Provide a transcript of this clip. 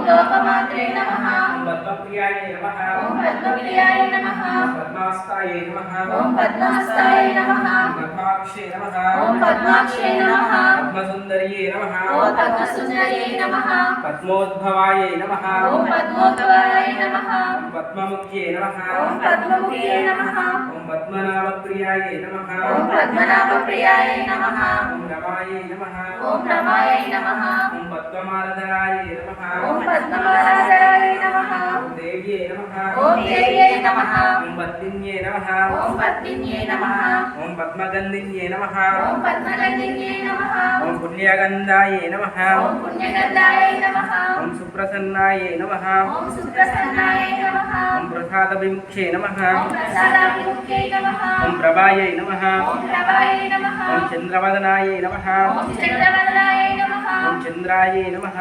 लोकमात्रे नमः पद्मप्रियाय नमः पद्मप्रियाय नमः पद्मास्ताय नमः पद्मास्ताय नमः पद्माक्षे नमः पद्माक्षे नमः पद्मसुन्दर्ये नमः पद्मसुन्दर्ये नमः पद्मोद्भवाय नमः पद्मोद्भवाय नमः पद्ममुख्ये नमः पद्ममुख्ये नमः पद्मनाभप्रियाय नमः पद्मनाभप्रियाय नमः रमाय नमः रमाय नमः पद्ममालधराय नमः पद्ममालधराय नमः देव्ये नमः देव्ये नमः पद्मिन्ये नमः पद्मिन्ये नमः पद्मगन्धिन्ये नमः पद्मगन्धिन्ये नमः पुण्यगन्धाय नमः पुण्यगन्धाय नमः सुप्रसन्नाय नमः सुप्रसन्नाय नमः प्रसादविमुखे नमः प्रसादविमुखे नमः प्रभायै नमः प्रभायै नमः चन्द्रवदनाय नमः चन्द्रवदनाय नमः चन्द्राय नमः